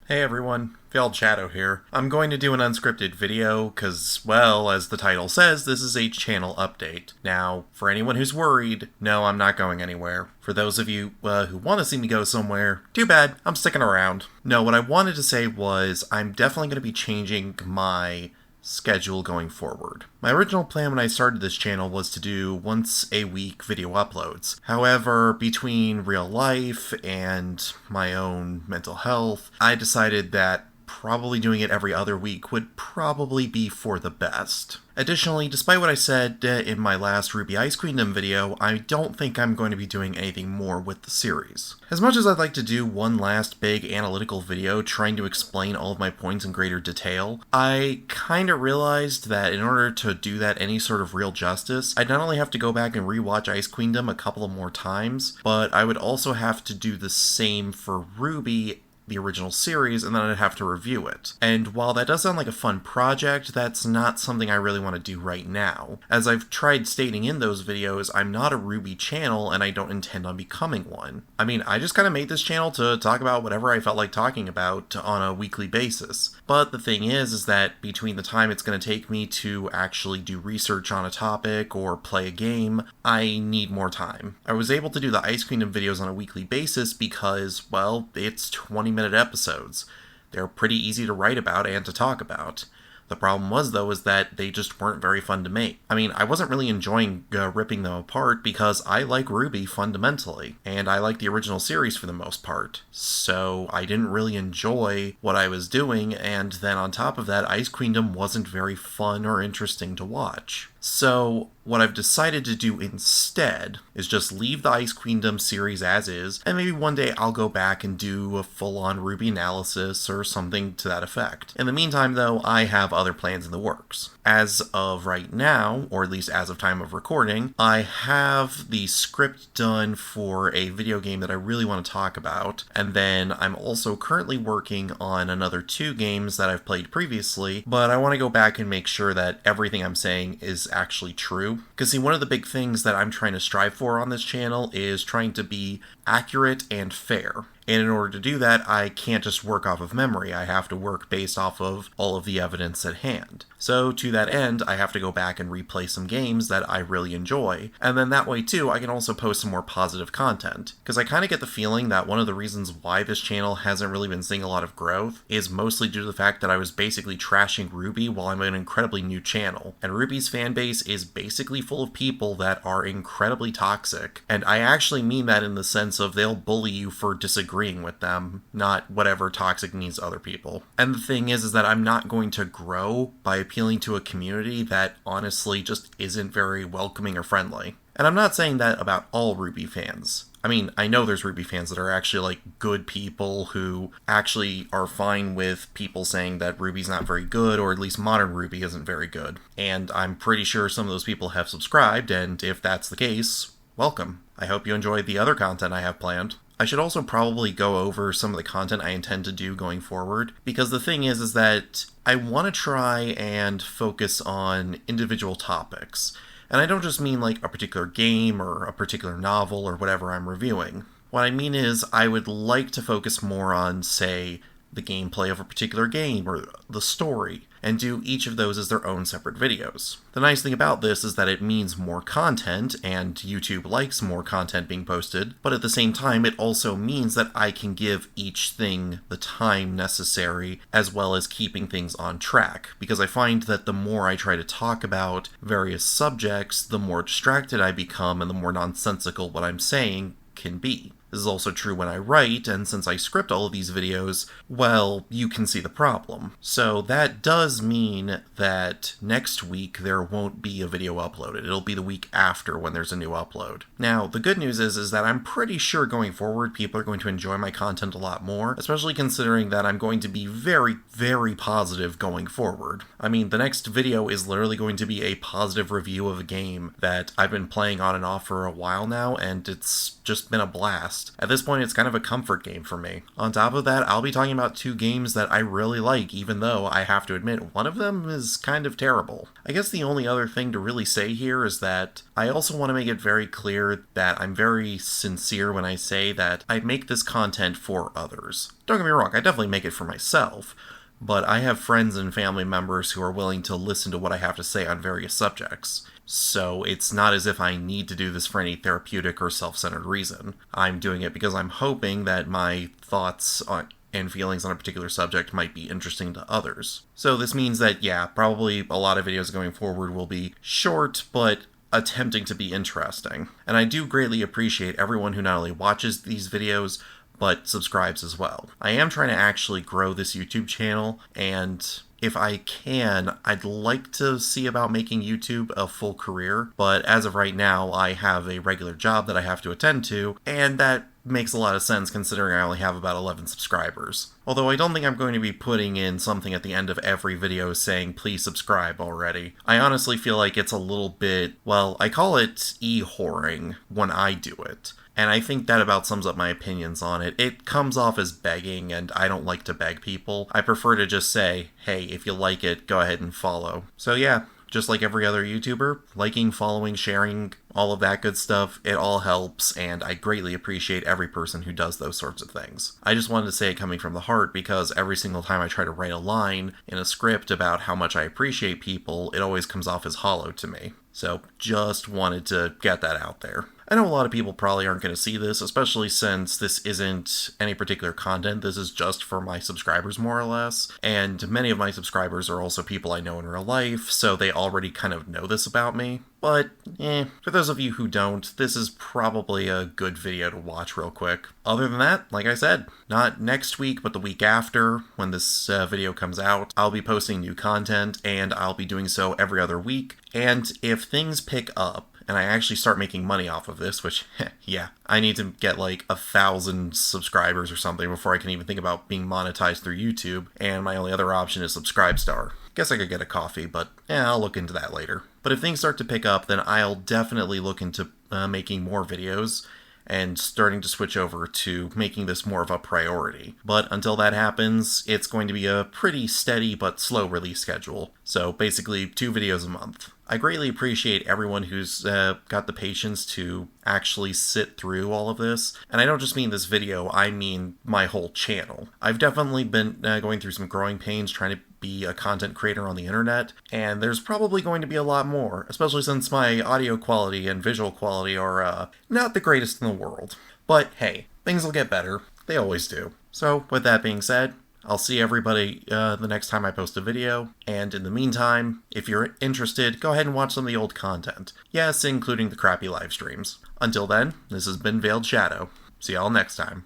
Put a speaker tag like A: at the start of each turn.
A: Hey everyone, Veiled Shadow here. I'm going to do an unscripted video because, well, as the title says, this is a channel update. Now, for anyone who's worried, no, I'm not going anywhere. For those of you who want to see me go somewhere, too bad, I'm sticking around. No, what I wanted to say was I'm definitely going to be changing my schedule going forward. My original plan when I started this channel was to do once a week video uploads. However, between real life and my own mental health, I decided that probably doing it every other week would probably be for the best. Additionally, despite what I said in my last RWBY Ice Queendom video, I don't think I'm going to be doing anything more with the series. As much as I'd like to do one last big analytical video trying to explain all of my points in greater detail, I kinda realized that in order to do that any sort of real justice, I'd not only have to go back and rewatch Ice Queendom a couple of more times, but I would also have to do the same for RWBY, the original series, and then I'd have to review it. And while that does sound like a fun project, that's not something I really want to do right now. As I've tried stating in those videos, I'm not a RWBY channel and I don't intend on becoming one. I mean, I just kind of made this channel to talk about whatever I felt like talking about on a weekly basis. But the thing is that between the time it's going to take me to actually do research on a topic or play a game, I need more time. I was able to do the Ice Queendom videos on a weekly basis because, well, it's 20-minute episodes. They're pretty easy to write about and to talk about. The problem was, though, is that they just weren't very fun to make. I mean, I wasn't really enjoying ripping them apart because I like RWBY fundamentally, and I like the original series for the most part. So I didn't really enjoy what I was doing, and then on top of that, Ice Queendom wasn't very fun or interesting to watch. So what I've decided to do instead is just leave the Ice Queendom series as is, and maybe one day I'll go back and do a full-on RWBY analysis or something to that effect. In the meantime, though, I have other plans in the works. As of right now, or at least as of time of recording, I have the script done for a video game that I really want to talk about, and then I'm also currently working on another 2 games that I've played previously, but I want to go back and make sure that everything I'm saying is actually true. Because see, one of the big things that I'm trying to strive for on this channel is trying to be accurate and fair. And in order to do that, I can't just work off of memory. I have to work based off of all of the evidence at hand. So to that end, I have to go back and replay some games that I really enjoy. And then that way too, I can also post some more positive content. Because I kind of get the feeling that one of the reasons why this channel hasn't really been seeing a lot of growth is mostly due to the fact that I was basically trashing RWBY while I'm an incredibly new channel. And RWBY's fan base is basically full of people that are incredibly toxic. And I actually mean that in the sense of they'll bully you for disagreeing with them, not whatever toxic means to other people. And the thing is that I'm not going to grow by appealing to a community that honestly just isn't very welcoming or friendly. And I'm not saying that about all RWBY fans. I mean, I know there's RWBY fans that are actually like good people who actually are fine with people saying that RWBY's not very good, or at least modern RWBY isn't very good. And I'm pretty sure some of those people have subscribed, and if that's the case, welcome. I hope you enjoyed the other content I have planned. I should also probably go over some of the content I intend to do going forward, because the thing is that I want to try and focus on individual topics. And I don't just mean like a particular game or a particular novel or whatever I'm reviewing. What I mean is I would like to focus more on, say, the gameplay of a particular game or the story, and do each of those as their own separate videos. The nice thing about this is that it means more content, and YouTube likes more content being posted, but at the same time it also means that I can give each thing the time necessary, as well as keeping things on track, because I find that the more I try to talk about various subjects, the more distracted I become and the more nonsensical what I'm saying can be. This is also true when I write, and since I script all of these videos, well, you can see the problem. So that does mean that next week there won't be a video uploaded. It'll be the week after when there's a new upload. Now, the good news is that I'm pretty sure going forward people are going to enjoy my content a lot more, especially considering that I'm going to be very, very positive going forward. I mean, the next video is literally going to be a positive review of a game that I've been playing on and off for a while now, and it's just been a blast. honest. At this point, it's kind of a comfort game for me. On top of that, I'll be talking about 2 games that I really like, even though I have to admit one of them is kind of terrible. I guess the only other thing to really say here is that I also want to make it very clear that I'm very sincere when I say that I make this content for others. Don't get me wrong, I definitely make it for myself, but I have friends and family members who are willing to listen to what I have to say on various subjects. So it's not as if I need to do this for any therapeutic or self-centered reason. I'm doing it because I'm hoping that my thoughts and feelings on a particular subject might be interesting to others. So this means that, yeah, probably a lot of videos going forward will be short, but attempting to be interesting. And I do greatly appreciate everyone who not only watches these videos, but subscribes as well. I am trying to actually grow this YouTube channel, and if I can, I'd like to see about making YouTube a full career, but as of right now, I have a regular job that I have to attend to, and that makes a lot of sense considering I only have about 11 subscribers. Although I don't think I'm going to be putting in something at the end of every video saying please subscribe already. I honestly feel like it's a little bit, well, I call it e-whoring when I do it. And I think that about sums up my opinions on it. It comes off as begging, and I don't like to beg people. I prefer to just say, hey, if you like it, go ahead and follow. So yeah, just like every other YouTuber, liking, following, sharing, all of that good stuff, it all helps, and I greatly appreciate every person who does those sorts of things. I just wanted to say it coming from the heart because every single time I try to write a line in a script about how much I appreciate people, it always comes off as hollow to me. So just wanted to get that out there. I know a lot of people probably aren't going to see this, especially since this isn't any particular content. This is just for my subscribers, more or less. And many of my subscribers are also people I know in real life, so they already kind of know this about me. But, for those of you who don't, this is probably a good video to watch real quick. Other than that, like I said, not next week, but the week after, when this video comes out, I'll be posting new content, and I'll be doing so every other week. And if things pick up, and I actually start making money off of this, which, yeah, I need to get like 1,000 subscribers or something before I can even think about being monetized through YouTube, and my only other option is Subscribestar. Guess I could get a coffee, but I'll look into that later. But if things start to pick up, then I'll definitely look into making more videos and starting to switch over to making this more of a priority. But until that happens, it's going to be a pretty steady but slow release schedule. So basically 2 videos a month. I greatly appreciate everyone who's got the patience to actually sit through all of this. And I don't just mean this video, I mean my whole channel. I've definitely been going through some growing pains trying to be a content creator on the internet, and there's probably going to be a lot more, especially since my audio quality and visual quality are not the greatest in the world. But hey, things will get better. They always do. So with that being said, I'll see everybody the next time I post a video, and in the meantime, if you're interested, go ahead and watch some of the old content. Yes, including the crappy live streams. Until then, this has been Veiled Shadow. See y'all next time.